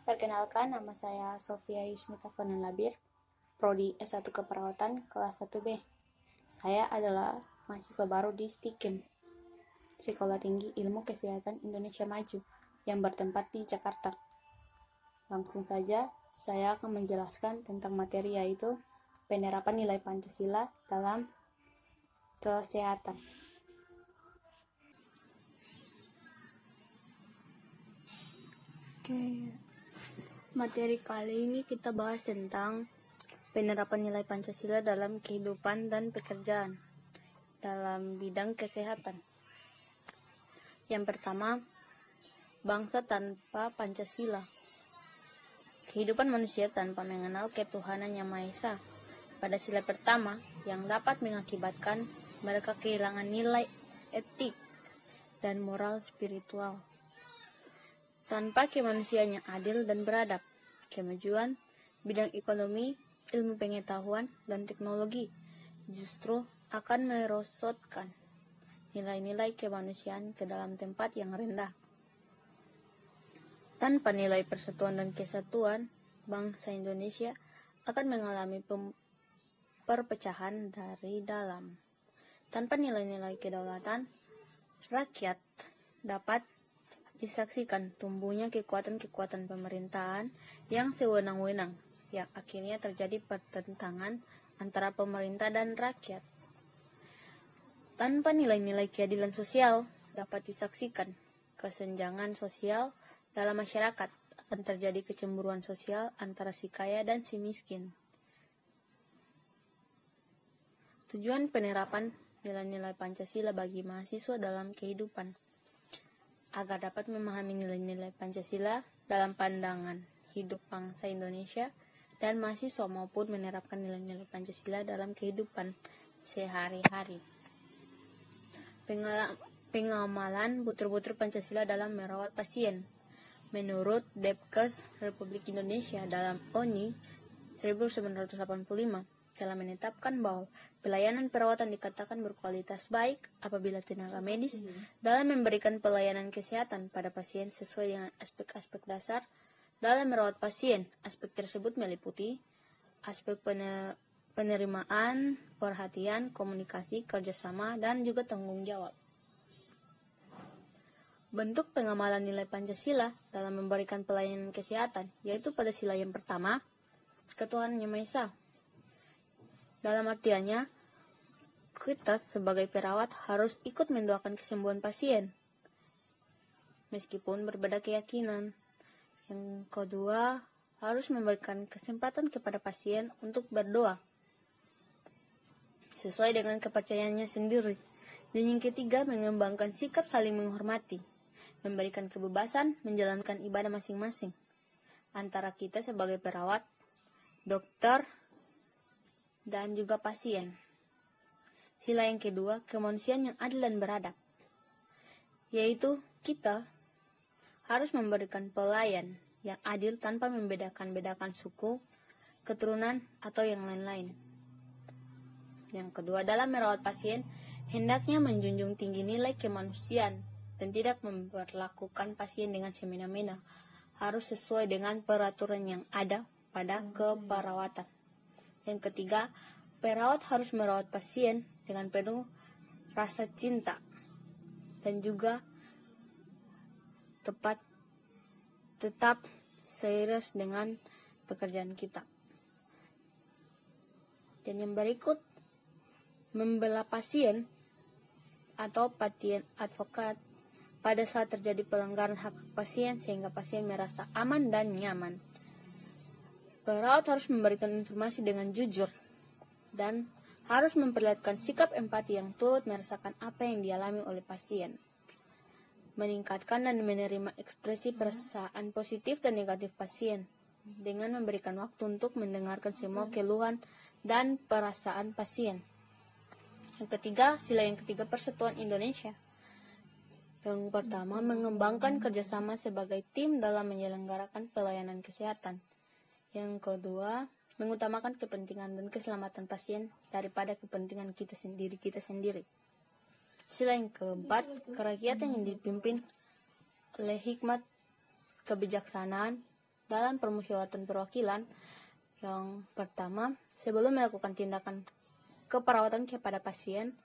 Perkenalkan, nama saya Sofia Yusmita Fananlabir, Prodi S1 Keperawatan kelas 1B. Saya adalah mahasiswa baru di STIKIM, Sekolah Tinggi Ilmu Kesehatan Indonesia Maju, yang bertempat di Jakarta. Langsung saja, saya akan menjelaskan tentang materi yaitu penerapan nilai Pancasila dalam kesehatan. Materi kali ini kita bahas tentang penerapan nilai Pancasila dalam kehidupan dan pekerjaan dalam bidang kesehatan. Yang pertama, bangsa tanpa Pancasila. Kehidupan manusia tanpa mengenal ketuhanan Yang Maha Esa. Pada sila pertama, yang dapat mengakibatkan mereka kehilangan nilai etik dan moral spiritual. Tanpa kemanusiaan yang adil dan beradab, kemajuan bidang ekonomi, ilmu pengetahuan, dan teknologi justru akan merosotkan nilai-nilai kemanusiaan ke dalam tempat yang rendah. Tanpa nilai persatuan dan kesatuan, bangsa Indonesia akan mengalami perpecahan dari dalam. Tanpa nilai-nilai kedaulatan, rakyat dapat disaksikan tumbuhnya kekuatan-kekuatan pemerintahan yang sewenang-wenang, yang akhirnya terjadi pertentangan antara pemerintah dan rakyat. Tanpa nilai-nilai keadilan sosial dapat disaksikan kesenjangan sosial dalam masyarakat, akan terjadi kecemburuan sosial antara si kaya dan si miskin. Tujuan penerapan nilai-nilai Pancasila bagi mahasiswa dalam kehidupan agar dapat memahami nilai-nilai Pancasila dalam pandangan hidup bangsa Indonesia dan mahasiswa maupun menerapkan nilai-nilai Pancasila dalam kehidupan sehari-hari. Pengamalan butir-butir Pancasila dalam merawat pasien. Menurut Depkes Republik Indonesia dalam ONI 1985 telah menetapkan bahwa pelayanan perawatan dikatakan berkualitas baik apabila tenaga medis dalam memberikan pelayanan kesehatan pada pasien sesuai dengan aspek-aspek dasar dalam merawat pasien. Aspek tersebut meliputi aspek penerimaan, perhatian, komunikasi, kerjasama, dan juga tanggung jawab. Bentuk pengamalan nilai Pancasila dalam memberikan pelayanan kesehatan yaitu pada sila yang pertama, ketuhanan Yang Maha Esa. Dalam artiannya, kita sebagai perawat harus ikut mendoakan kesembuhan pasien, meskipun berbeda keyakinan. Yang kedua, harus memberikan kesempatan kepada pasien untuk berdoa, sesuai dengan kepercayaannya sendiri. Dan yang ketiga, mengembangkan sikap saling menghormati, memberikan kebebasan menjalankan ibadah masing-masing antara kita sebagai perawat, dokter, dan juga pasien. Sila yang kedua, kemanusiaan yang adil dan beradab, yaitu kita harus memberikan pelayan yang adil tanpa membedakan suku, keturunan, atau yang lain-lain. Yang kedua, dalam merawat pasien, hendaknya menjunjung tinggi nilai kemanusiaan dan tidak memperlakukan pasien dengan semena-mena, harus sesuai dengan peraturan yang ada pada keperawatan. Yang ketiga, perawat harus merawat pasien dengan penuh rasa cinta dan juga tetap serius dengan pekerjaan kita. Dan yang berikut, membela pasien atau pasien advokat pada saat terjadi pelanggaran hak pasien sehingga pasien merasa aman dan nyaman. Perawat harus memberikan informasi dengan jujur dan harus memperlihatkan sikap empati yang turut merasakan apa yang dialami oleh pasien. Meningkatkan dan menerima ekspresi perasaan positif dan negatif pasien dengan memberikan waktu untuk mendengarkan semua keluhan dan perasaan pasien. Yang ketiga, sila yang ketiga, persatuan Indonesia. Yang pertama, mengembangkan kerjasama sebagai tim dalam menyelenggarakan pelayanan kesehatan. Yang kedua, mengutamakan kepentingan dan keselamatan pasien daripada kepentingan kita sendiri. Sila yang keempat, kerakyatan yang dipimpin oleh hikmat, kebijaksanaan, dalam permusyawaratan perwakilan. Yang pertama, sebelum melakukan tindakan keperawatan kepada pasien,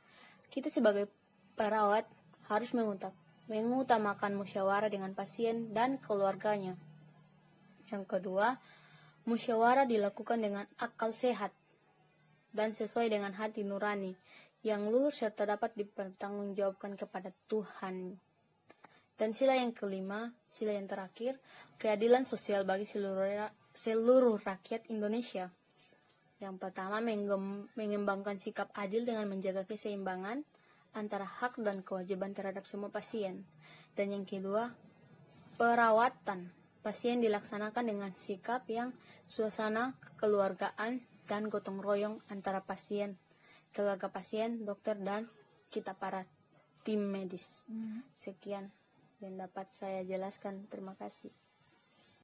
kita sebagai perawat harus mengutamakan musyawarah dengan pasien dan keluarganya. Yang kedua, musyawarah dilakukan dengan akal sehat dan sesuai dengan hati nurani yang lurus serta dapat dipertanggungjawabkan kepada Tuhan. Dan sila yang kelima, sila yang terakhir, keadilan sosial bagi seluruh rakyat Indonesia. Yang pertama, mengembangkan sikap adil dengan menjaga keseimbangan antara hak dan kewajiban terhadap semua pasien. Dan yang kedua, perawatan pasien dilaksanakan dengan sikap yang suasana kekeluargaan dan gotong royong antara pasien, keluarga pasien, dokter, dan kita para tim medis. Sekian yang dapat saya jelaskan. Terima kasih.